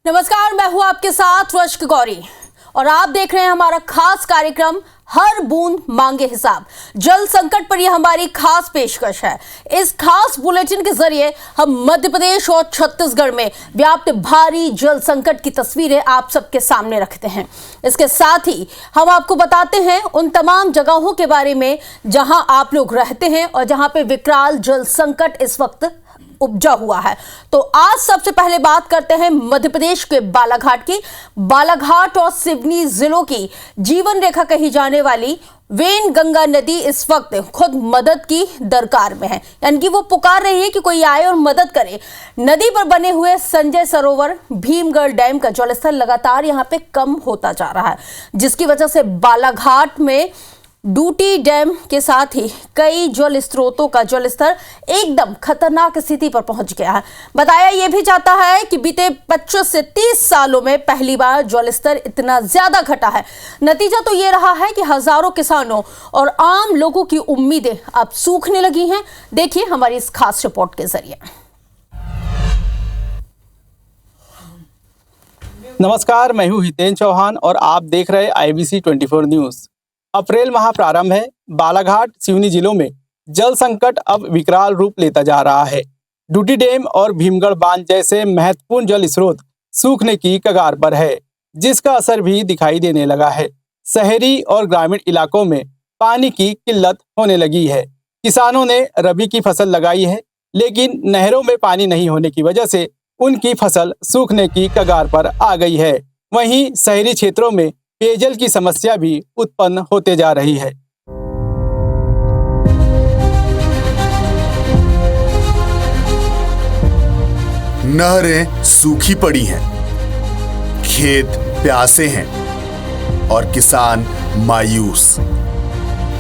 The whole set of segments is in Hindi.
नमस्कार, मैं हूं आपके साथ रश्क गौरी और आप देख रहे हैं हमारा खास कार्यक्रम हर बूंद मांगे हिसाब। जल संकट पर यह हमारी खास पेशकश है। इस खास बुलेटिन के जरिए हम मध्य प्रदेश और छत्तीसगढ़ में व्याप्त भारी जल संकट की तस्वीरें आप सबके सामने रखते हैं। इसके साथ ही हम आपको बताते हैं उन तमाम जगहों के बारे में जहां आप लोग रहते हैं और जहां पे विकराल जल संकट इस वक्त उपजा हुआ है। तो आज सबसे पहले बात करते हैं मध्य प्रदेश के बालाघाट की। बालाघाट और सिवनी जिलों की जीवन रेखा कही जाने वाली वेनगंगा नदी इस वक्त खुद मदद की दरकार में है, यानी कि वो पुकार रही है कि कोई आए और मदद करे। नदी पर बने हुए संजय सरोवर भीमगढ़ डैम का जलस्तर लगातार यहाँ पे कम होता जा रहा है, जिसकी वजह से बालाघाट में डूटी डैम के साथ ही कई जल स्रोतों का जलस्तर एकदम खतरनाक स्थिति पर पहुंच गया है। बताया यह भी जाता है कि बीते 25 से 30 सालों में पहली बार जलस्तर इतना ज्यादा घटा है। नतीजा तो ये रहा है कि हजारों किसानों और आम लोगों की उम्मीदें अब सूखने लगी हैं। देखिए हमारी इस खास रिपोर्ट के जरिए। नमस्कार, मैं हूं हितेन चौहान और आप देख रहे IBC 24 न्यूज। अप्रैल माह प्रारंभ है। बालाघाट सिवनी जिलों में जल संकट अब विकराल रूप लेता जा रहा है। डूटी डैम और भीमगढ़ बांध जैसे महत्वपूर्ण जल स्रोत सूखने की कगार पर है, जिसका असर भी दिखाई देने लगा है। शहरी और ग्रामीण इलाकों में पानी की किल्लत होने लगी है। किसानों ने रबी की फसल लगाई है, लेकिन नहरों में पानी नहीं होने की वजह से उनकी फसल सूखने की कगार पर आ गई है। वहीं शहरी क्षेत्रों में पेयजल की समस्या भी उत्पन्न होते जा रही है। नहरें सूखी पड़ी हैं, खेत प्यासे हैं और किसान मायूस।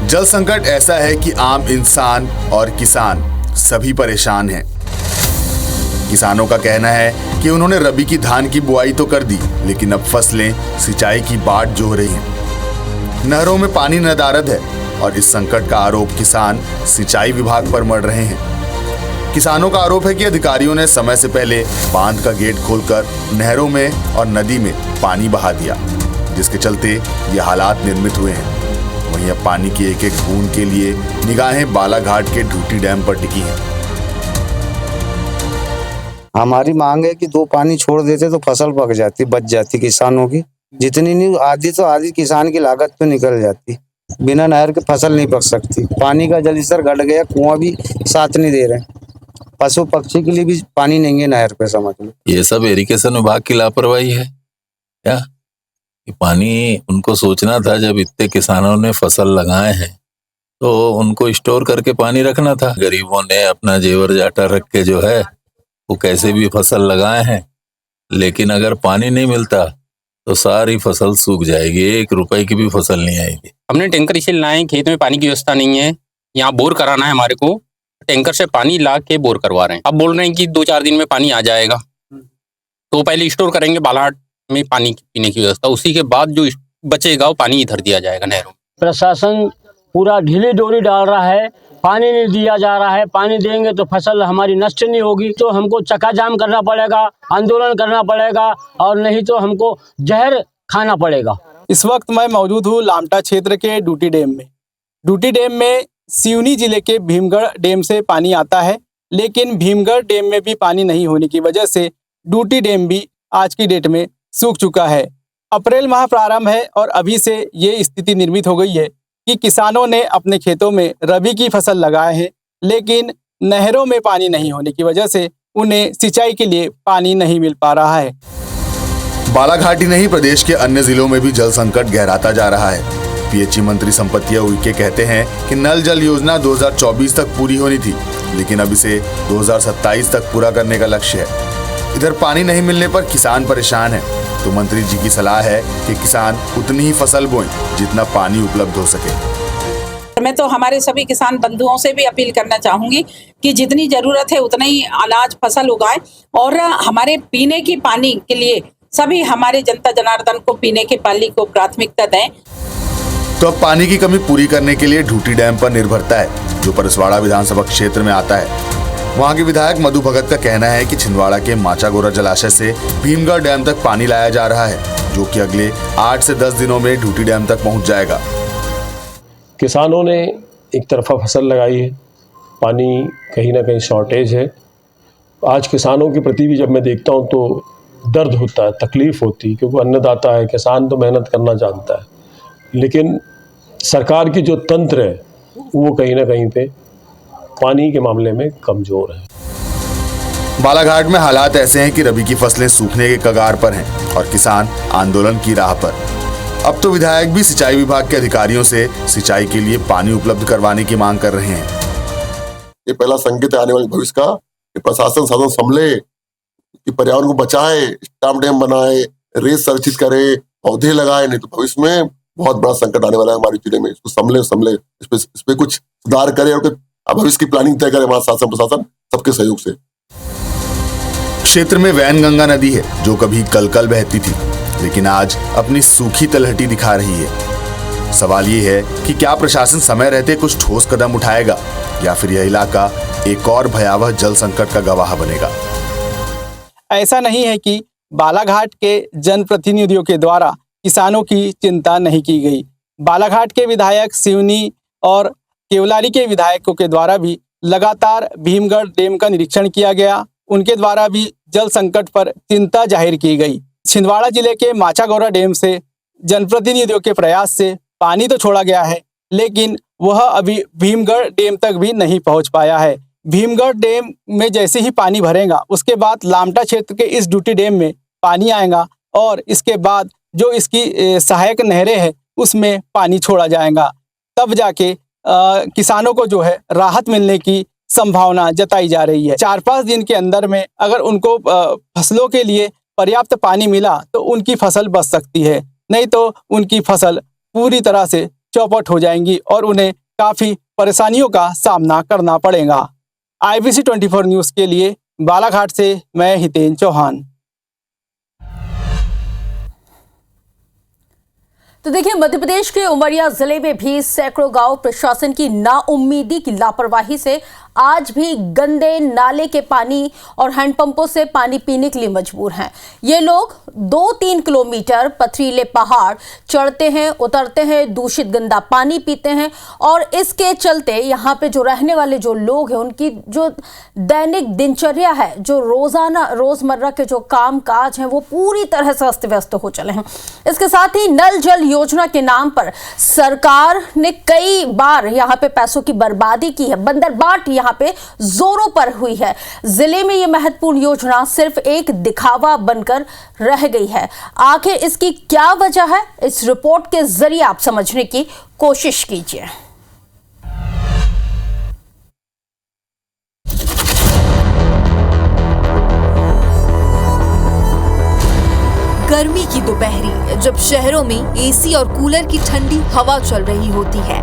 जल संकट ऐसा है कि आम इंसान और किसान सभी परेशान हैं। किसानों का कहना है कि उन्होंने रबी की धान की बुआई तो कर दी, लेकिन अब फसलें सिंचाई की बाट जोह रही हैं। नहरों में पानी नदारद है और इस संकट का आरोप किसान सिंचाई विभाग पर मढ़ रहे हैं। किसानों का आरोप है कि अधिकारियों ने समय से पहले बांध का गेट खोलकर नहरों में और नदी में पानी बहा दिया, जिसके चलते ये हालात निर्मित हुए हैं। वहीं अब पानी की एक एक बूंद के लिए निगाहें बालाघाट के डूटी डैम पर टिकी हैं। हमारी मांग है कि दो पानी छोड़ देते तो फसल पक जाती, बच जाती किसानों की। जितनी नहीं आधी तो आधी किसान की लागत तो निकल जाती। बिना नहर के फसल नहीं पक सकती। पानी का जलस्तर घट गया, कुआं भी साथ नहीं दे रहे। पशु पक्षी के लिए भी पानी नहीं है नहर पे, समझ लो। ये सब इरिगेशन विभाग की लापरवाही है क्या? ये पानी उनको सोचना था, जब इतने किसानों ने फसल लगाए हैं तो उनको स्टोर करके पानी रखना था। गरीबों ने अपना जेवर जाटा रख के जो है वो कैसे भी फसल लगाए हैं, लेकिन अगर पानी नहीं मिलता तो सारी फसल सूख जाएगी, 1 रुपए की भी फसल नहीं आएगी। हमने टैंकर इसे लाए, खेत में पानी की व्यवस्था नहीं है, यहाँ बोर कराना है हमारे को, टैंकर से पानी ला के बोर करवा रहे हैं। अब बोल रहे हैं कि 2-4 दिन में पानी आ जाएगा, तो पहले स्टोर करेंगे बालाघाट में पानी पीने की व्यवस्था, उसी के बाद जो बचेगा वो पानी इधर दिया जाएगा नहरों। प्रशासन पूरा ढीली डोरी डाल रहा है, पानी नहीं दिया जा रहा है। पानी देंगे तो फसल हमारी नष्ट नहीं होगी, तो हमको चक्का जाम करना पड़ेगा, आंदोलन करना पड़ेगा, और नहीं तो हमको जहर खाना पड़ेगा। इस वक्त मैं मौजूद हूँ लामटा क्षेत्र के डूटी डैम में। डूटी डैम में सिवनी जिले के भीमगढ़ डैम से पानी आता है, लेकिन भीमगढ़ डैम में भी पानी नहीं होने की वजह से डूटी डैम भी आज की डेट में सूख चुका है। अप्रैल माह प्रारंभ है और अभी से ये स्थिति निर्मित हो गई है कि किसानों ने अपने खेतों में रबी की फसल लगाए हैं, लेकिन नहरों में पानी नहीं होने की वजह से उन्हें सिंचाई के लिए पानी नहीं मिल पा रहा है। बालाघाट ही नहीं, प्रदेश के अन्य जिलों में भी जल संकट गहराता जा रहा है। PHE मंत्री संपतिया उइके कहते हैं कि नल जल योजना 2024 तक पूरी होनी थी, लेकिन अब इसे 2027 तक पूरा करने का लक्ष्य है। इधर पानी नहीं मिलने पर किसान परेशान है, तो मंत्री जी की सलाह है कि किसान उतनी ही फसल बोएं जितना पानी उपलब्ध हो सके। मैं तो हमारे सभी किसान बंधुओं से भी अपील करना चाहूंगी कि जितनी जरूरत है उतना ही अनाज फसल उगाएं और हमारे पीने की पानी के लिए सभी हमारे जनता जनार्दन को पीने के पानी को प्राथमिकता दें। तो अब पानी की कमी पूरी करने के लिए डूटी डैम पर निर्भरता है, जो परसवाड़ा विधानसभा क्षेत्र में आता है। वहां के विधायक मधु भगत का कहना है कि छिंदवाड़ा के माचागोरा जलाशय से भीमगढ़ डैम तक पानी लाया जा रहा है, जो कि अगले 8 से 10 दिनों में ढूटी डैम तक पहुंच जाएगा। किसानों ने एक तरफा फसल लगाई है, पानी कहीं ना कहीं शॉर्टेज है। आज किसानों के प्रति भी जब मैं देखता हूं तो दर्द होता है, तकलीफ होती है, क्योंकि अन्नदाता है, किसान तो मेहनत करना जानता है, लेकिन सरकार की जो तंत्र है वो कहीं ना कहीं पे पानी के मामले में कमजोर है। बालाघाट में हालात ऐसे हैं कि रबी की फसलें सूखने के कगार पर हैं और किसान आंदोलन की राह पर। अब तो विधायक भी सिंचाई विभाग के अधिकारियों से सिंचाई के लिए पानी उपलब्ध करवाने की मांग कर रहे हैं। ये पहला संकेत है आने वाले भविष्य का कि प्रशासन साधन संभले, कि पर्यावरण को बचाए, स्टैम्प डैम बनाए, रेत संरक्षित करे, पौधे लगाए, नहीं तो भविष्य में बहुत बड़ा संकट आने वाला है हमारे जिले में। इसको संभले इस पे कुछ सुधार करे और भविष्य की प्लानिंग तय करे हमारा शासन प्रशासन सबके सहयोग से। क्षेत्र में वैनगंगा नदी है जो कभी कल बहती थी, लेकिन आज अपनी सूखी तलहटी दिखा रही है। सवाल ये है कि क्या प्रशासन समय रहते कुछ ठोस कदम उठाएगा या फिर यह इलाका एक और भयावह जल संकट का गवाह बनेगा। ऐसा नहीं है कि बालाघाट के जनप्रतिनिधियों के द्वारा किसानों की चिंता नहीं की गई। बालाघाट के विधायक सिवनी और केवलारी के विधायकों के द्वारा भी लगातार भीमगढ़ डैम का निरीक्षण किया गया। उनके द्वारा भी जल संकट पर चिंता जाहिर की गई। छिंदवाड़ा जिले के माचागोरा डैम से जनप्रतिनिधियों के प्रयास से पानी तो छोड़ा गया है, लेकिन वह अभी भीमगढ़ डैम तक भी नहीं पहुंच पाया है। भीमगढ़ डैम में जैसे ही पानी भरेगा उसके बाद लामटा क्षेत्र के इस डूटी डैम में पानी आएगा और इसके बाद जो इसकी सहायक नहरें हैं उसमें पानी छोड़ा जाएगा। तब जाके किसानों को जो है राहत मिलने की संभावना जताई जा रही है। 4-5 दिन के अंदर में अगर उनको फसलों के लिए पर्याप्त पानी मिला तो उनकी फसल बच सकती है, नहीं तो उनकी फसल पूरी तरह से चौपट हो जाएंगी और उन्हें काफ़ी परेशानियों का सामना करना पड़ेगा। IBC 24 न्यूज़ के लिए बालाघाट से मैं हितेन चौहान। तो देखिए, मध्य प्रदेश के उमरिया जिले में भी सैकड़ों गांव प्रशासन की नाउम्मीदी की लापरवाही से आज भी गंदे नाले के पानी और हैंडपंपों से पानी पीने के लिए मजबूर हैं। ये लोग 2-3 किलोमीटर पथरीले पहाड़ चढ़ते हैं, उतरते हैं, दूषित गंदा पानी पीते हैं और इसके चलते यहाँ पे जो रहने वाले जो लोग हैं उनकी जो दैनिक दिनचर्या है, जो रोजमर्रा के जो काम काज हैं वो पूरी तरह से अस्त व्यस्त हो चले हैं। इसके साथ ही नल जल योजना के नाम पर सरकार ने कई बार यहाँ पे पैसों की बर्बादी की है, बंदरबाट यहाँ पे जोरों पर हुई है। जिले में ये महत्वपूर्ण योजना सिर्फ एक दिखावा बनकर रह गई है। आखिर इसकी क्या वजह है, इस रिपोर्ट के जरिए आप समझने की कोशिश कीजिए। गर्मी की दोपहरी जब शहरों में एसी और कूलर की ठंडी हवा चल रही होती है,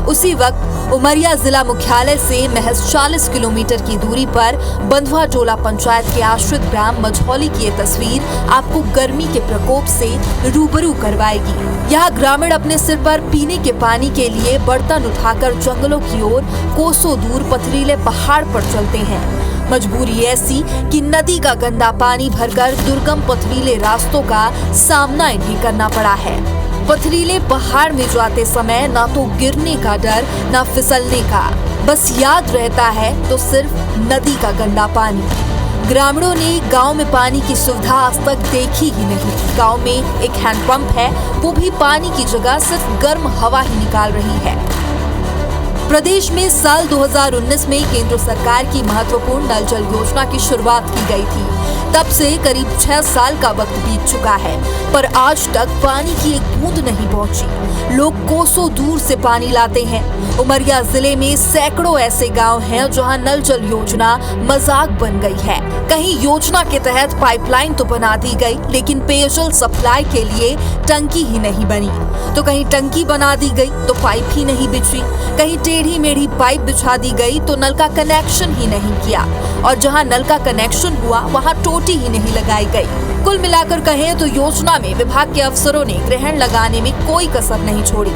उसी वक्त उमरिया जिला मुख्यालय से महज 40 किलोमीटर की दूरी पर बंधवा जोला पंचायत के आश्रित ग्राम मझौली की ये तस्वीर आपको गर्मी के प्रकोप से रूबरू करवाएगी। यहाँ ग्रामीण अपने सिर पर पीने के पानी के लिए बर्तन उठाकर जंगलों की ओर कोसों दूर पथरीले पहाड़ पर चलते हैं। मजबूरी ऐसी कि नदी का गंदा पानी भरकर दुर्गम पथरीले रास्तों का सामना इन्हें करना पड़ा है। पथरीले पहाड़ में जाते समय ना तो गिरने का डर, ना फिसलने का, बस याद रहता है तो सिर्फ नदी का गंदा पानी। ग्रामीणों ने गांव में पानी की सुविधा आज तक देखी ही नहीं। गांव में एक हैंडपंप है, वो भी पानी की जगह सिर्फ गर्म हवा ही निकाल रही है। प्रदेश में साल 2019 में केंद्र सरकार की महत्वपूर्ण नल जल योजना की शुरुआत की गई थी। तब से करीब 6 साल का वक्त बीत चुका है, पर आज तक पानी की एक बूंद नहीं पहुंची। लोग कोसों दूर से पानी लाते हैं। उमरिया जिले में सैकड़ों ऐसे गांव हैं जहां नल जल योजना मजाक बन गई है। कहीं योजना के तहत पाइपलाइन तो बना दी गई, लेकिन पेयजल सप्लाई के लिए टंकी ही नहीं बनी। तो कहीं टंकी बना दी गई तो पाइप ही नहीं बिछी, कहीं टेढ़ी मेढ़ी पाइप बिछा दी गई तो नल का कनेक्शन ही नहीं किया, और जहां नल का कनेक्शन हुआ वहां टोटी ही नहीं लगाई गई। कुल मिलाकर कहें तो योजना में विभाग के अफसरों ने ग्रहण लगाने में कोई कसर नहीं छोड़ी।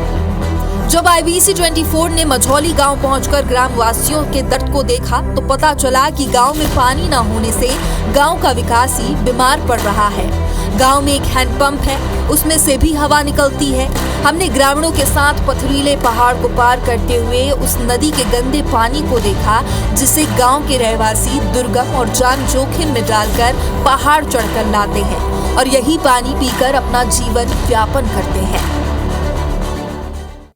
जब IBC 24 ने मझौली गांव पहुंचकर ग्रामवासियों के दर्द को देखा तो पता चला कि गांव में पानी न होने से गांव का विकास ही बीमार पड़ रहा है। गांव में एक हैंडपंप है, उसमें से भी हवा निकलती है। हमने ग्रामीणों के साथ पथरीले पहाड़ को पार करते हुए उस नदी के गंदे पानी को देखा, जिसे गांव के रहवासी दुर्गम और जान जोखिम में डालकर पहाड़ चढ़कर लाते हैं और यही पानी पीकर अपना जीवन यापन करते हैं।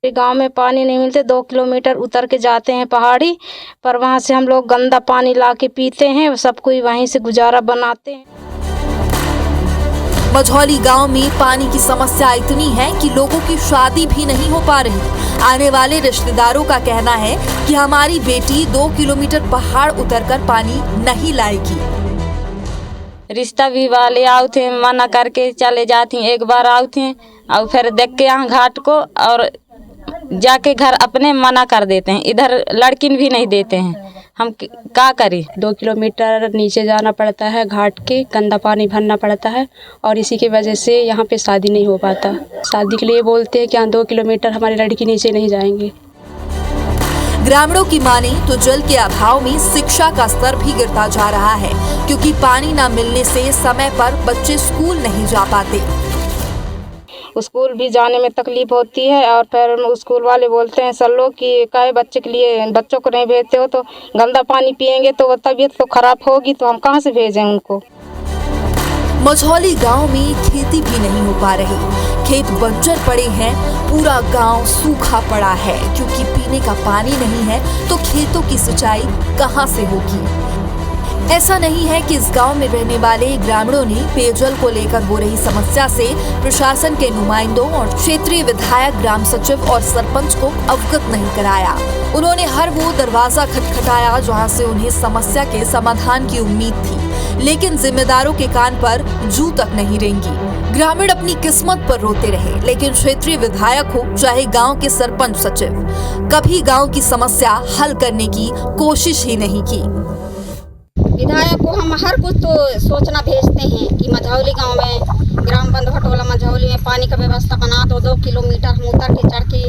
गांव में पानी नहीं मिलते, 2 किलोमीटर उतर के जाते हैं पहाड़ी पर, वहां से हम लोग गंदा पानी ला के पीते हैं, सब कोई वहीं से गुजारा बनाते हैं। मझौली गांव में पानी की समस्या इतनी है कि लोगों की शादी भी नहीं हो पा रही। आने वाले रिश्तेदारों का कहना है कि हमारी बेटी 2 किलोमीटर पहाड़ उतरकर पानी नहीं लाएगी। रिश्ता भी वाले आते हैं, मना करके चले जाती हैं, एक बार आते हैं और फिर देख के यहाँ घाट को और जाके घर अपने मना कर देते हैं, इधर लड़की भी नहीं देते हैं। हम क्या करें? 2 किलोमीटर नीचे जाना पड़ता है, घाट के गंदा पानी भरना पड़ता है और इसी की वजह से यहाँ पे शादी नहीं हो पाता। शादी के लिए बोलते हैं कि यहाँ 2 किलोमीटर हमारी लड़की नीचे नहीं जाएंगे। ग्रामीणों की माने तो जल के अभाव में शिक्षा का स्तर भी गिरता जा रहा है, क्योंकि पानी न मिलने से समय पर बच्चे स्कूल नहीं जा पाते। स्कूल भी जाने में तकलीफ होती है और फिर स्कूल वाले बोलते हैं सर लोग कि काहे बच्चे के लिए बच्चों को नहीं भेजते हो, तो गंदा पानी पिएंगे तो तबीयत तो खराब होगी, तो हम कहाँ से भेजें उनको। मझौली गांव में खेती भी नहीं हो पा रही, खेत बंजर पड़े हैं, पूरा गांव सूखा पड़ा है क्योंकि पीने का पानी नहीं है तो खेतों की सिंचाई कहां से होगी। ऐसा नहीं है कि इस गांव में रहने वाले ग्रामीणों ने पेयजल को लेकर हो रही समस्या से प्रशासन के नुमाइंदों और क्षेत्रीय विधायक, ग्राम सचिव और सरपंच को अवगत नहीं कराया। उन्होंने हर वो दरवाजा खटखटाया जहां से उन्हें समस्या के समाधान की उम्मीद थी, लेकिन जिम्मेदारों के कान पर जू तक नहीं रेंगी। ग्रामीण अपनी किस्मत पर रोते रहे, लेकिन क्षेत्रीय विधायक हो चाहे गांव के सरपंच सचिव, कभी गांव की समस्या हल करने की कोशिश ही नहीं की। विधायक को हम हर कुछ तो सोचना भेजते हैं कि मझौली गांव में ग्राम बंद भटोला मझौली में पानी का व्यवस्था बना दो, 2 किलोमीटर हम उतर के चढ़ के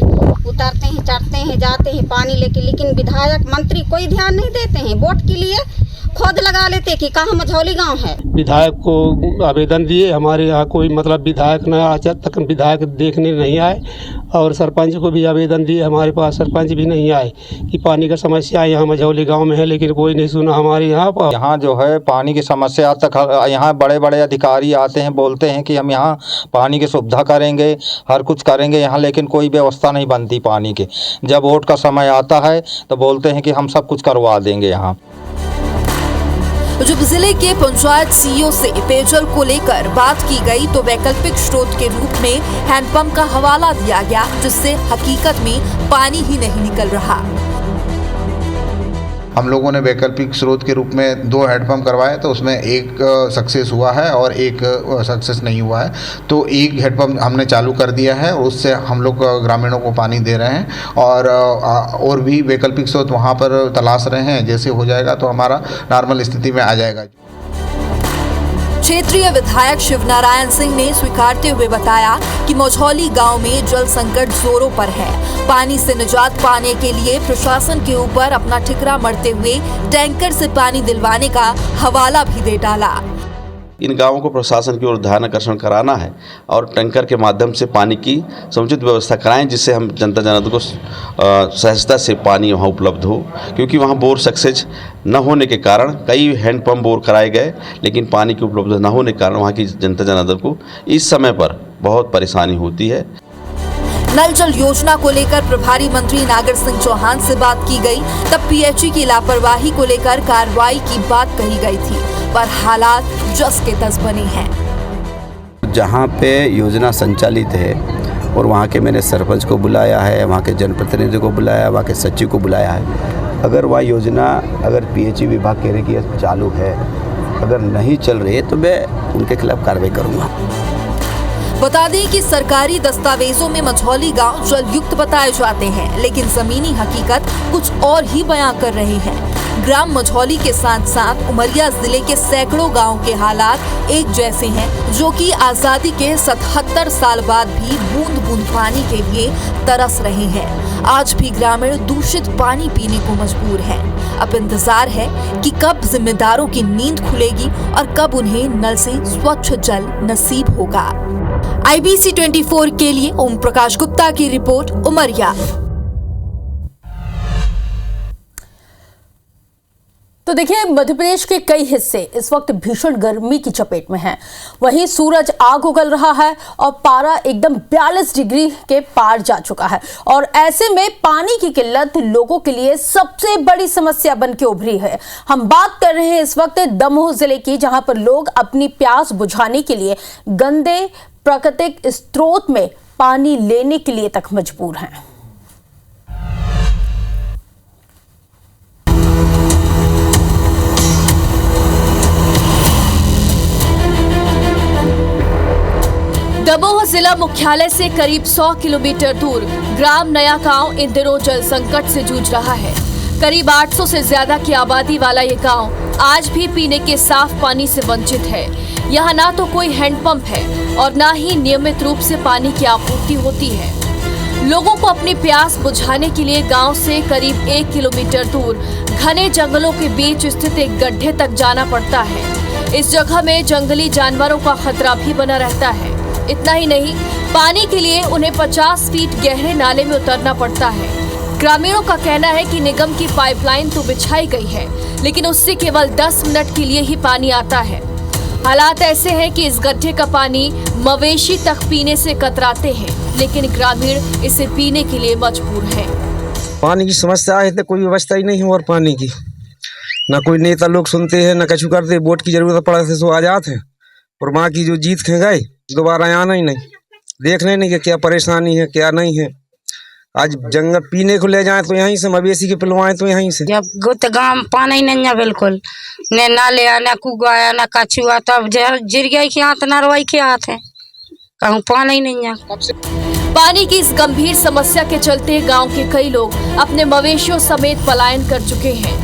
उतरते हैं, चढ़ते हैं, जाते हैं पानी लेके, लेकिन विधायक मंत्री कोई ध्यान नहीं देते हैं। वोट के लिए खोद लगा लेते कि कहाँ मझौली गांव है। विधायक को आवेदन दिए, हमारे यहाँ कोई मतलब विधायक न आज तक विधायक देखने नहीं आए, और सरपंच को भी आवेदन दिए, हमारे पास सरपंच भी नहीं आए कि पानी का समस्या यहाँ मझौली गांव में है, लेकिन कोई नहीं सुना हमारे यहाँ पर। यहाँ जो है पानी की समस्या तक यहाँ बड़े बड़े अधिकारी आते हैं, बोलते हैं कि हम यहाँ पानी की सुविधा करेंगे, हर कुछ करेंगे यहाँ, लेकिन कोई व्यवस्था नहीं बनती पानी की। जब वोट का समय आता है तो बोलते हैं कि हम सब कुछ करवा देंगे यहाँ। जब जिले के पंचायत सीईओ से पेयजल को लेकर बात की गई तो वैकल्पिक स्रोत के रूप में हैंडपंप का हवाला दिया गया, जिससे हकीकत में पानी ही नहीं निकल रहा। हम लोगों ने वैकल्पिक स्रोत के रूप में 2 हैंडपंप करवाए, तो उसमें एक सक्सेस हुआ है और एक सक्सेस नहीं हुआ है। तो एक हैंडपंप हमने चालू कर दिया है और उससे हम लोग ग्रामीणों को पानी दे रहे हैं, और भी वैकल्पिक स्रोत वहाँ पर तलाश रहे हैं। जैसे हो जाएगा तो हमारा नॉर्मल स्थिति में आ जाएगा। क्षेत्रीय विधायक शिवनारायण सिंह ने स्वीकारते हुए बताया कि मझौली गांव में जल संकट जोरों पर है। पानी से निजात पाने के लिए प्रशासन के ऊपर अपना ठिकरा मरते हुए टैंकर से पानी दिलवाने का हवाला भी दे डाला। इन गांवों को प्रशासन की ओर ध्यान आकर्षण कराना है और टैंकर के माध्यम से पानी की समुचित व्यवस्था कराएं, जिससे हम जनता जनार्दन को सहजता से पानी वहां उपलब्ध हो। क्योंकि वहां बोर सक्सेस न होने के कारण कई हैंडपंप बोर कराए गए, लेकिन पानी की उपलब्धता न होने के कारण वहां की जनता जनार्दन को इस समय पर बहुत परेशानी होती है। नल जल योजना को लेकर प्रभारी मंत्री नागर सिंह चौहान से बात की गई, तब पीएचई की लापरवाही को लेकर कार्रवाई की बात कही गई थी, पर हालात जस के तस बने हैं। जहाँ पे योजना संचालित है और वहाँ के मैंने सरपंच को बुलाया है, वहाँ के जनप्रतिनिधि को बुलाया, वहाँ के सचिव को बुलाया है। अगर वह योजना अगर पीएचई विभाग कह रहे कि यह चालू है, अगर नहीं चल रही है तो मैं उनके खिलाफ कार्रवाई करूँगा। बता दें कि सरकारी दस्तावेजों में मझौली गांव जल युक्त बताए जाते हैं, लेकिन जमीनी हकीकत कुछ और ही बयां कर रहे हैं। ग्राम मझौली के साथ साथ उमरिया जिले के सैकड़ों गांव के हालात एक जैसे हैं, जो कि आजादी के 77 साल बाद भी बूंद बूंद पानी के लिए तरस रहे हैं। आज भी ग्रामीण दूषित पानी पीने को मजबूर हैं। अब इंतजार है कि कब जिम्मेदारों की नींद खुलेगी और कब उन्हें नल से स्वच्छ जल नसीब होगा। IBC 24 के लिए ओम प्रकाश गुप्ता की रिपोर्ट, उमरिया। तो देखिए, मध्य प्रदेश के कई हिस्से इस वक्त भीषण गर्मी की चपेट में हैं। वहीं सूरज आग उगल रहा है और पारा एकदम 42 डिग्री के पार जा चुका है। और ऐसे में पानी की किल्लत लोगों के लिए सबसे बड़ी समस्या बन के उभरी है। हम बात कर रहे हैं इस वक्त दमोह जिले की, जहां पर लोग अपनी प्यास बुझाने के लिए गंदे प्राकृतिक स्रोत में पानी लेने के लिए तक मजबूर हैं। दमोह जिला मुख्यालय से करीब 100 किलोमीटर दूर ग्राम नया गांव इन दिनों जल संकट से जूझ रहा है। करीब 800 से ज्यादा की आबादी वाला ये गांव आज भी पीने के साफ पानी से वंचित है। यहाँ ना तो कोई हैंडपंप है और ना ही नियमित रूप से पानी की आपूर्ति होती है। लोगों को अपनी प्यास बुझाने के लिए गांव से करीब 1 किलोमीटर दूर घने जंगलों के बीच स्थित एक गड्ढे तक जाना पड़ता है। इस जगह में जंगली जानवरों का खतरा भी बना रहता है। इतना ही नहीं, पानी के लिए उन्हें 50 फीट गहरे नाले में उतरना पड़ता है। ग्रामीणों का कहना है कि निगम की पाइपलाइन तो बिछाई गई है, लेकिन उससे केवल 10 मिनट के लिए ही पानी आता है। हालात ऐसे हैं कि इस गड्ढे का पानी मवेशी तक पीने से कतराते हैं, लेकिन ग्रामीण इसे पीने के लिए मजबूर हैं। पानी की समस्या है तो कोई व्यवस्था ही नहीं है, और पानी की ना कोई नेता लोग सुनते हैं, ना कछु करते। वोट की जरूरत पड़ा से सो आ जाते हैं, और माँ की जो जीत खे गए दोबारा आना ही नहीं, देखने नहीं कि क्या परेशानी है क्या नहीं है। आज जंगल पीने को ले जाए तो यहीं से, मवेशी के पिलवाएं तो यहीं से। जब गुत गांव पानी नहीं है बिल्कुल, न नाले न कुआ न कछुआ, तब जिर गई के हाथ न रोई के हाथ है, कहूँ पानी नहीं है। पानी की इस गंभीर समस्या के चलते गांव के कई लोग अपने मवेशियों समेत पलायन कर चुके हैं।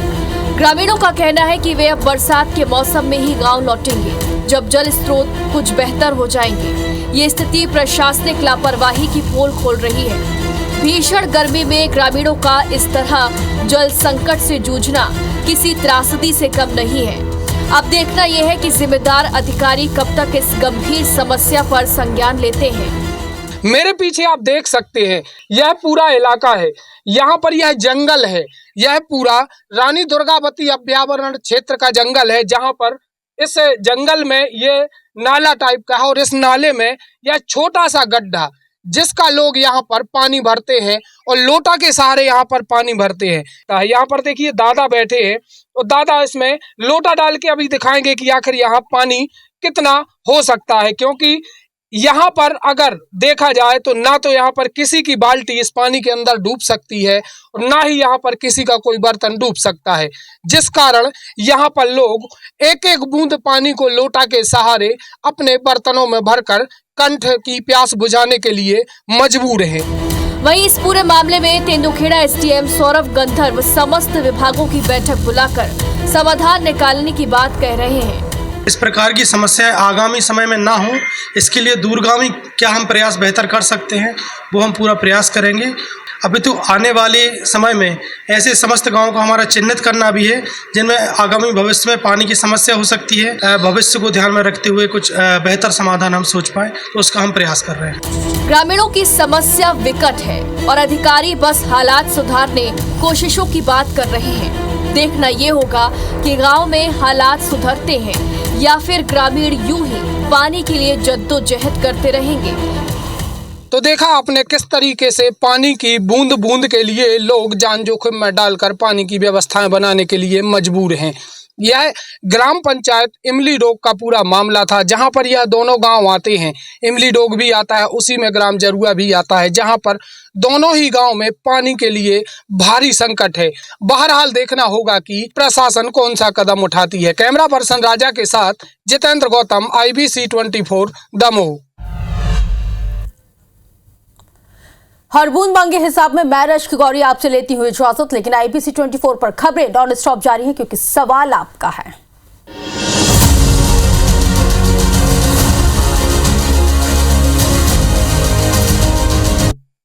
ग्रामीणों का कहना है कि वे अब बरसात के मौसम में ही गांव लौटेंगे, जब जल स्रोत कुछ बेहतर हो जाएंगे। ये स्थिति प्रशासनिक लापरवाही की पोल खोल रही है। भीषण गर्मी में ग्रामीणों का इस तरह जल संकट से जूझना किसी त्रासदी से कम नहीं है। अब देखना यह है कि जिम्मेदार अधिकारी कब तक इस गंभीर समस्या पर संज्ञान लेते हैं। मेरे पीछे आप देख सकते हैं, यह पूरा इलाका है। यहाँ पर यह जंगल है, यह पूरा रानी दुर्गावती अभयारण्य क्षेत्र का जंगल है, जहाँ पर इस जंगल में ये नाला टाइप का है, और इस नाले में यह छोटा सा गड्ढा, जिसका लोग यहाँ पर पानी भरते हैं और लोटा के सहारे यहाँ पर पानी भरते हैं। यहाँ पर देखिए दादा बैठे हैं, और दादा इसमें लोटा डाल के अभी दिखाएंगे कि आखिर यहाँ पानी कितना हो सकता है, क्योंकि यहाँ पर अगर देखा जाए तो ना तो यहाँ पर किसी की बाल्टी इस पानी के अंदर डूब सकती है, और ना ही यहाँ पर किसी का कोई बर्तन डूब सकता है, जिस कारण यहाँ पर लोग एक एक बूंद पानी को लोटा के सहारे अपने बर्तनों में भरकर कंठ की प्यास बुझाने के लिए मजबूर हैं। वहीं इस पूरे मामले में तेंदुखेड़ा SDM सौरभ गंधर्व समस्त विभागों की बैठक बुलाकर समाधान निकालने की बात कह रहे हैं। इस प्रकार की समस्याएं आगामी समय में ना हो, इसके लिए दूरगामी क्या हम प्रयास बेहतर कर सकते हैं, वो हम पूरा प्रयास करेंगे। अभी तो आने वाले समय में ऐसे समस्त गांवों को हमारा चिन्हित करना भी है, जिनमें आगामी भविष्य में पानी की समस्या हो सकती है। भविष्य को ध्यान में रखते हुए कुछ बेहतर समाधान हम सोच पाए, तो उसका हम प्रयास कर रहे हैं। ग्रामीणों की समस्या विकट है और अधिकारी बस हालात सुधारने कोशिशों की बात कर रहे हैं। देखना ये होगा कि गांव में हालात सुधरते हैं या फिर ग्रामीण यूं ही पानी के लिए जद्दोजहद करते रहेंगे। तो देखा आपने किस तरीके से पानी की बूंद बूंद के लिए लोग जान जोखिम में डालकर पानी की व्यवस्थाएं बनाने के लिए मजबूर हैं। यह ग्राम पंचायत इमली डोग का पूरा मामला था, जहां पर यह दोनों गांव आते हैं। इमली डोग भी आता है, उसी में ग्राम जरुआ भी आता है, जहां पर दोनों ही गांव में पानी के लिए भारी संकट है। बहरहाल देखना होगा कि प्रशासन कौन सा कदम उठाती है। कैमरा पर्सन राजा के साथ जितेंद्र गौतम, IBC 24 दमोह। हर बूंद मांगे हिसाब में मैं रश्क गौरी आपसे लेती हुई इजाजत, लेकिन IBC 24 पर खबरें नॉन स्टॉप जारी है क्योंकि सवाल आपका है।